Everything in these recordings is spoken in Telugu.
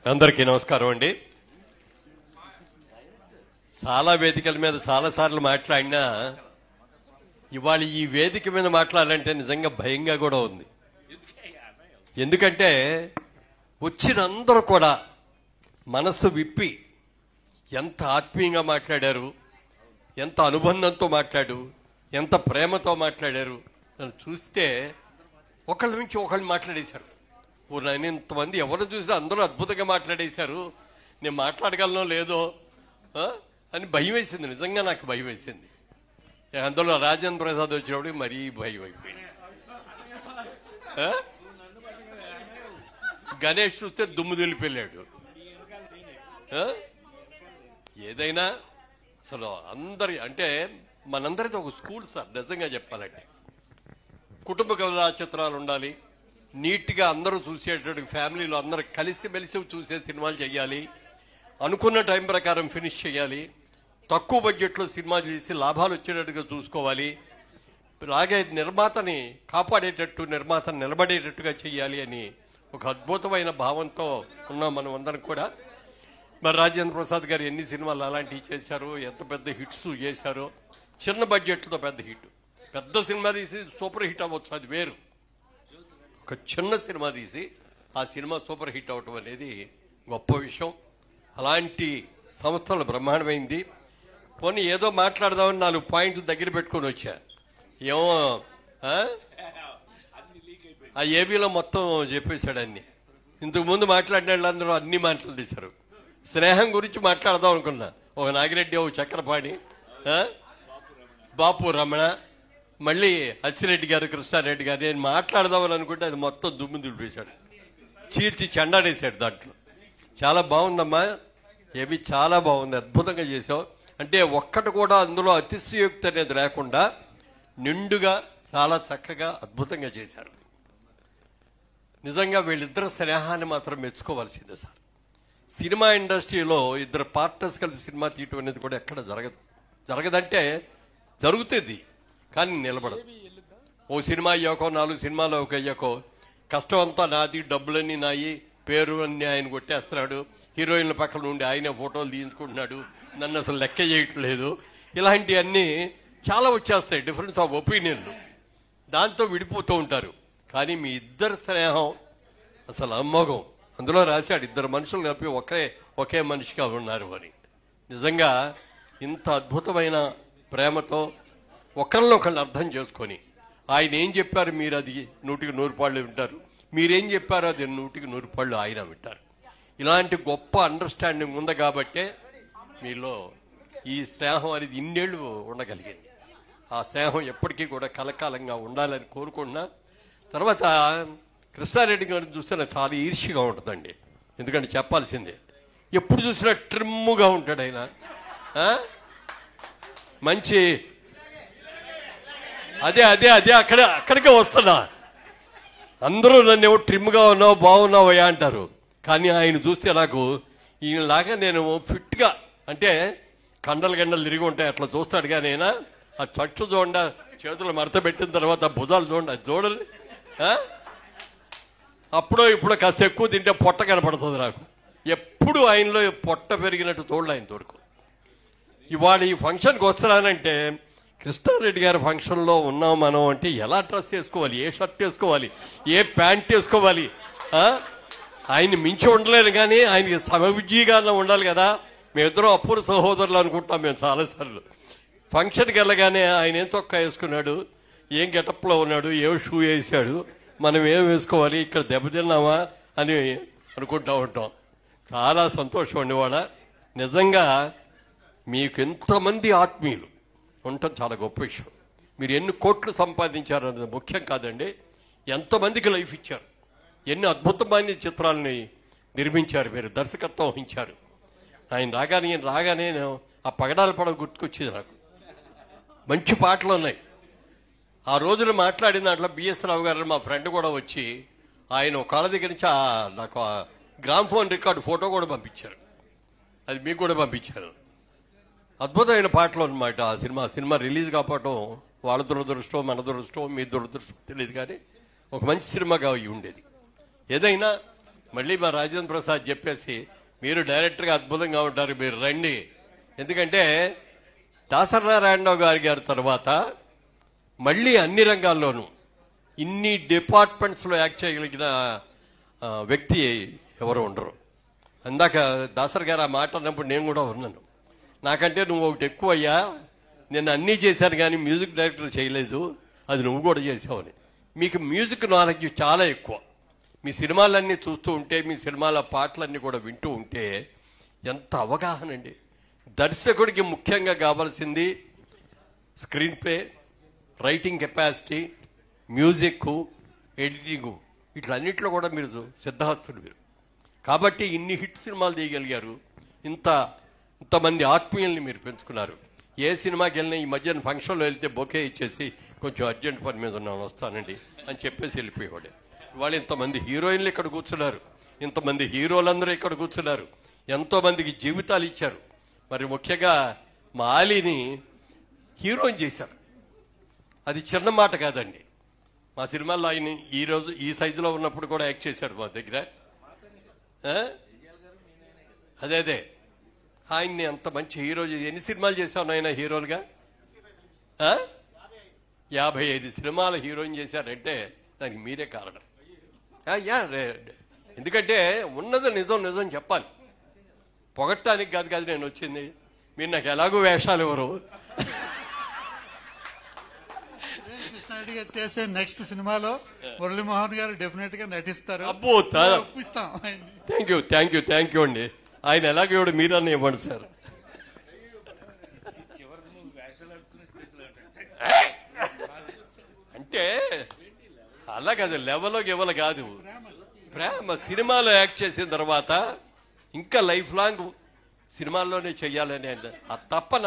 అందరికీ నమస్కారం అండి. చాలా వేదికల మీద చాలా సార్లు మాట్లాడినా ఇవాళ ఈ వేదిక మీద మాట్లాడాలంటే నిజంగా భయంగా కూడా ఉంది. ఎందుకంటే వచ్చిన అందరూ కూడా మనస్సు విప్పి ఎంత ఆత్మీయంగా మాట్లాడారు, ఎంత అనుబంధంతో మాట్లాడు, ఎంత ప్రేమతో మాట్లాడారు. నన్ను చూస్తే ఒకళ్ళ నుంచి ఒకళ్ళు మాట్లాడేశారు. నేను ఇంతమంది ఎవరు చూసినా అందరూ అద్భుతంగా మాట్లాడేశారు, నేను మాట్లాడగలనో లేదో అని భయం వేసింది. నిజంగా నాకు భయం వేసింది. అందులో రాజేంద్ర ప్రసాద్ వచ్చినప్పుడు మరీ భయం అయిపోయింది. గణేష్ చూస్తే దుమ్ము దులిపెళ్ళాడు. ఏదైనా అసలు అందరి అంటే మనందరిది ఒక స్కూల్ సార్. నిజంగా చెప్పాలంటే కుటుంబ కథా చిత్రాలు ఉండాలి, నీట్గా అందరూ చూసేటట్టు ఫ్యామిలీలో అందరూ కలిసిమెలిసి చూసే సినిమాలు చేయాలి, అనుకున్న టైం ప్రకారం ఫినిష్ చేయాలి, తక్కువ బడ్జెట్లో సినిమాలు చేసి లాభాలు వచ్చేటట్టుగా చూసుకోవాలి, అలాగే నిర్మాతని కాపాడేటట్టు నిర్మాతను నిలబడేటట్టుగా చేయాలి అని ఒక అద్భుతమైన భావంతో ఉన్నాం మనం అందరం కూడా. మరి రాజేంద్ర ప్రసాద్ గారు ఎన్ని సినిమాలు అలాంటివి చేశారు, ఎంత పెద్ద హిట్స్ చేశారో. చిన్న బడ్జెట్తో పెద్ద హిట్, పెద్ద సినిమా తీసి సూపర్ హిట్ అవ్వచ్చు, అది వేరు. ఒక చిన్న సినిమా తీసి ఆ సినిమా సూపర్ హిట్ అవటం అనేది గొప్ప విషయం. అలాంటి సంస్థలు బ్రహ్మాండమైంది. పోనీ ఏదో మాట్లాడదామని 4 పాయింట్లు దగ్గర పెట్టుకొని వచ్చా. ఏమో ఆ ఏబీలో మొత్తం చెప్పేశాడు అన్ని. ఇంతకు ముందు మాట్లాడిన వాళ్ళందరూ అన్ని మాటలు తీశారు. స్నేహం గురించి మాట్లాడదాం అనుకున్నా. ఒక నాగిరెడ్డి, ఒక చక్రపాణి, బాపు రమణ, మళ్ళీ అచ్చిరెడ్డి గారు, కృష్ణారెడ్డి గారు, నేను మాట్లాడదామని అనుకుంటే అది మొత్తం దుమ్ము దులిపేశాడు, చీల్చి చెండాడేశాడు. దాంట్లో చాలా బాగుందమ్మా, ఏవి చాలా బాగుంది, అద్భుతంగా చేసావు. అంటే ఒక్కటి కూడా అందులో అతిశయోక్తి అనేది లేకుండా నిండుగా చాలా చక్కగా అద్భుతంగా చేశారు. నిజంగా వీళ్ళిద్దరు స్నేహాన్ని మాత్రం మెచ్చుకోవాల్సిందే సార్. సినిమా ఇండస్ట్రీలో ఇద్దరు పార్ట్నర్స్ కలిపి సినిమా తీయటం అనేది కూడా ఎక్కడ జరగదంటే జరుగుతుంది కానీ నిలబడదు. ఓ సినిమా అయ్యాకో 4 సినిమాలు అయ్యాకో కష్టం అంతా నాది, డబ్బులన్నీ నాయి, పేరు అన్ని ఆయన కొట్టేస్తున్నాడు, హీరోయిన్ల పక్కన ఉండి ఆయనే ఫోటోలు తీయించుకుంటున్నాడు, నన్ను అసలు లెక్క చేయట్లేదు, ఇలాంటివన్నీ చాలా వచ్చేస్తాయి, డిఫరెన్స్ ఆఫ్ ఒపీనియన్లు. దాంతో విడిపోతూ ఉంటారు. కానీ మీ ఇద్దరు స్నేహం అసలు అమ్మోఘం. అందులో రాశాడు ఇద్దరు మనుషులు కలిపి ఒకే మనిషిగా ఉన్నారు అని. నిజంగా ఇంత అద్భుతమైన ప్రేమతో ఒకళ్ళనొకళ్ళు అర్థం చేసుకొని ఆయన ఏం చెప్పారు మీరు అది 100కి 100 పాళ్ళు వింటారు, మీరేం చెప్పారో అది 100కి 100 పాళ్ళు ఆయన వింటారు. ఇలాంటి గొప్ప అండర్స్టాండింగ్ ఉంది కాబట్టే మీలో ఈ స్నేహం అనేది ఇన్నేళ్లు ఉండగలిగింది. ఆ స్నేహం ఎప్పటికీ కూడా కలకాలంగా ఉండాలని కోరుకుంటున్నా. తర్వాత కృష్ణారెడ్డి గారిని చూస్తే నాకు చాలా ఈర్ష్యగా ఉంటుందండి. ఎందుకంటే చెప్పాల్సిందే, ఎప్పుడు చూసినా ట్రిమ్ముగా ఉంటాడు ఆయన. మంచి అదే అదే అదే అక్కడికే వస్తున్నా. అందరూ నన్ను ఏమో ట్రిమ్గా ఉన్నావు, బాగున్నావయ్యా అంటారు. కానీ ఆయన చూస్తే నాకు ఈయనలాగా నేను ఫిట్గా, అంటే కండలు తిరిగి ఉంటాయి అట్లా చూస్తాడు. కానీ ఆయన ఆ చట్టు చూడండి, చేతులు మడత పెట్టిన తర్వాత భుజాలు చూడండి, అది చూడండి. అప్పుడో ఇప్పుడు కాస్త ఎక్కువ తింటే పొట్ట కనపడుతుంది నాకు. ఎప్పుడు ఆయనలో పొట్ట పెరిగినట్టు చూడలే ఆయన వరకు. ఇవాళ ఈ ఫంక్షన్కి వస్తున్నానంటే కృష్ణారెడ్డి గారి ఫంక్షన్లో ఉన్నాం మనం అంటే ఎలా డ్రెస్ వేసుకోవాలి, ఏ షర్ట్ వేసుకోవాలి, ఏ ప్యాంట్ వేసుకోవాలి, ఆయన్ని మించి ఉండలేను. కానీ ఆయనకి సమబుజ్జిగా ఉండాలి కదా. మేమిద్దరం అపూర్వ సహోదరులు అనుకుంటాం మేము చాలాసార్లు. ఫంక్షన్కి వెళ్ళగానే ఆయన ఏం చొక్కా వేసుకున్నాడు, ఏం గెటప్లో ఉన్నాడు, ఏ షూ వేసాడు, మనం ఏం వేసుకోవాలి, ఇక్కడ దెబ్బతిన్నామా అని అనుకుంటూ ఉంటాం. చాలా సంతోషం అండి. వాళ్ళ నిజంగా మీకు ఎంతమంది ఆత్మీయులు ఉండటం చాలా గొప్ప విషయం. మీరు ఎన్ని కోట్లు సంపాదించారు అన్నది ముఖ్యం కాదండి, ఎంతమందికి లైఫ్ ఇచ్చారు, ఎన్ని అద్భుతమైన చిత్రాలని నిర్మించారు, మీరు దర్శకత్వం వహించారు. ఆయన రాగానే ఆ పగడాల పడవ గుర్తుకొచ్చింది నాకు. మంచి పాటలు ఉన్నాయి. ఆ రోజున మాట్లాడిన దాంట్లో బిఎస్ రావు గారు మా ఫ్రెండ్ కూడా వచ్చి ఆయన ఒక కాళ్ళ దగ్గర నుంచి నాకు గ్రామ్ఫోన్ రికార్డు ఫోటో కూడా పంపించారు. అది మీకు కూడా పంపించారు. అద్భుతమైన పాటలు అనమాట. ఆ సినిమా రిలీజ్ కాకపోవటం వాళ్ళ దురదృష్టం, మన దురదృష్టం, మీ దురదృష్టం తెలియదు, కానీ ఒక మంచి సినిమాగా ఉండేది. ఏదైనా మళ్ళీ మా రాజేంద్ర ప్రసాద్ చెప్పేసి మీరు డైరెక్టర్గా అద్భుతంగా ఉంటారు, మీరు రండి. ఎందుకంటే దాసరి నారాయణరావు గారి తర్వాత మళ్ళీ అన్ని రంగాల్లోనూ ఇన్ని డిపార్ట్మెంట్స్లో యాక్ట్ చేయగలిగిన వ్యక్తి ఎవరు ఉండరు. అందాక దాసరి గారు ఆ మాట అన్నప్పుడు నేను కూడా ఉన్నాను. నాకంటే నువ్వు ఒకటి ఎక్కువ అయ్యా, నేను అన్నీ చేశాను కానీ మ్యూజిక్ డైరెక్టర్ చేయలేదు, అది నువ్వు కూడా చేసావని. మీకు మ్యూజిక్ నాలెడ్జ్ చాలా ఎక్కువ. మీ సినిమాలన్నీ చూస్తూ ఉంటే, మీ సినిమాల పాటలన్నీ కూడా వింటూ ఉంటే ఎంత అవగాహన అండి. దర్శకుడికి ముఖ్యంగా కావాల్సింది screenplay, writing capacity, music, editing, ఇట్లన్నింటిలో కూడా మీరు సిద్ధహస్తులు మీరు. కాబట్టి ఇన్ని హిట్ సినిమాలు తీయగలిగారు, ఇంతమంది ఆత్మీయుల్ని మీరు పెంచుకున్నారు. ఏ సినిమాకి వెళ్ళినా ఈ మధ్యన ఫంక్షన్లో వెళ్తే బొకే ఇచ్చేసి కొంచెం అర్జెంట్ పని మీద ఉన్నాను వస్తానండి అని చెప్పేసి వెళ్ళిపోయేవాడే. వాళ్ళు ఇంతమంది హీరోయిన్లు ఇక్కడ కూర్చున్నారు, ఇంతమంది హీరోలందరూ ఇక్కడ కూర్చున్నారు, ఎంతో మందికి జీవితాలు ఇచ్చారు. మరి ముఖ్యంగా మా ఆలీని హీరోయిన్ చేశారు, అది చిన్న మాట కాదండి. మా సినిమాల్లో ఆయన ఈరోజు ఈ సైజులో ఉన్నప్పుడు కూడా యాక్ట్ చేశాడు మా దగ్గర. అదే ఆయన్ని అంత మంచి హీరో. ఎన్ని సినిమాలు చేశాను ఆయన హీరోలుగా? 55 సినిమాల హీరోయిన్ చేశారంటే దానికి మీరే కారణం. ఎందుకంటే ఉన్నది నిజం చెప్పాలి, పొగట్టానికి కాదు నేను వచ్చింది. మీరు నాకు ఎలాగో వేషాలు ఎవరు. కృష్ణారెడ్డి గారు చేసే నెక్స్ట్ సినిమాలో మురళీమోహన్ గారు డెఫినెట్ గా నటిస్తారు. అబ్బో, థ్యాంక్ యూ అండి. ఆయన ఎలాగో ఇవ్వడు, మీరన్నా ఇవ్వండి సార్. అంటే అలా కాదు, లెవెల్లోకి ఇవ్వాలి కాదు, ప్రేమ. సినిమాలో యాక్ట్ చేసిన తర్వాత ఇంకా లైఫ్ లాంగ్ సినిమాల్లోనే చెయ్యాలని ఆ తపన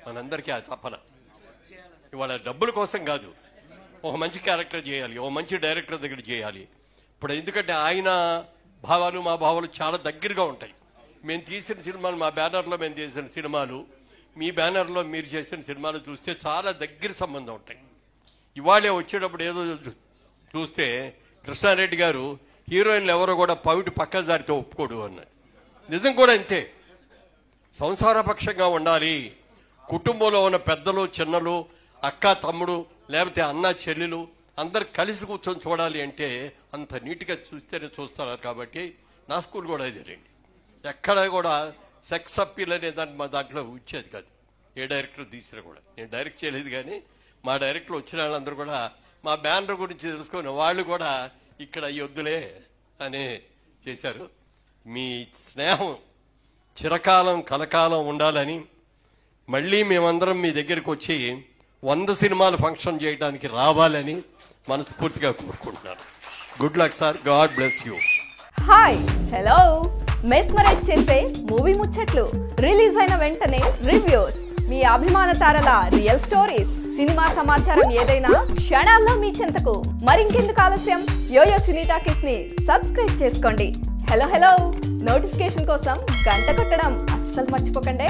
మనందరికీ, ఆ తపన. ఇవాళ డబ్బుల కోసం కాదు, ఒక మంచి క్యారెక్టర్ చేయాలి, ఒక మంచి డైరెక్టర్ దగ్గర చేయాలి. ఇప్పుడు ఎందుకంటే ఆయన భావాలు మా భావాలు చాలా దగ్గరగా ఉంటాయి. మేము తీసిన సినిమాలు, మా బ్యానర్లో మేము చేసిన సినిమాలు, మీ బ్యానర్లో మీరు చేసిన సినిమాలు చూస్తే చాలా దగ్గర సంబంధం ఉంటాయి. ఇవాళే వచ్చేటప్పుడు ఏదో చూస్తే కృష్ణారెడ్డి గారు హీరోయిన్లు ఎవరో కూడా పవిటి పక్క జారితో ఒప్పుకోడు అన్నాడు. నిజం కూడా అంతే. సంసారపక్షంగా ఉండాలి. కుటుంబంలో ఉన్న పెద్దలు, చిన్నలు, అక్క, తమ్ముడు, లేకపోతే అన్న, చెల్లెలు అందరు కలిసి కూర్చొని చూడాలి అంటే అంత నీట్గా చూస్తేనే చూస్తారు. కాబట్టి నా స్కూల్ కూడా ఇదే రండి. ఎక్కడ కూడా సెక్స్ అప్పీల్ అనే దాన్ని మా దాంట్లో వచ్చేది కాదు. ఏ డైరెక్టర్ తీసినా కూడా, నేను డైరెక్ట్ చేయలేదు కానీ మా డైరెక్టర్లు వచ్చిన వాళ్ళందరూ కూడా మా బ్యానర్ గురించి తెలుసుకొని వాళ్ళు కూడా ఇక్కడ ఈ వద్దులే అని చేశారు. మీ స్నేహం చిరకాలం కలకాలం ఉండాలని, మళ్ళీ మేమందరం మీ దగ్గరికి వచ్చి 100 సినిమాలు ఫంక్షన్ చేయడానికి రావాలని మనస్ఫూర్తిగా కోరుకుంటున్నాను. Good luck sir, God bless you. Hi, hello. Mesmerise చేసే మూవీ ముచ్చట్లు, రిలీజ్ అయిన వెంటనే రివ్యూస్, మీ అభిమాన తారల రియల్ స్టోరీస్, సినిమా సమాచారం ఏదైనా క్షణాల్లో మీ చెంతకు. మరింకెందుకు ఆలస్యం, యోయో సినీ టాకీస్ ని సబ్స్క్రైబ్ చేసుకోండి. హలో నోటిఫికేషన్ కోసం గంట కొట్టడం అస్సలు మర్చిపోకండి.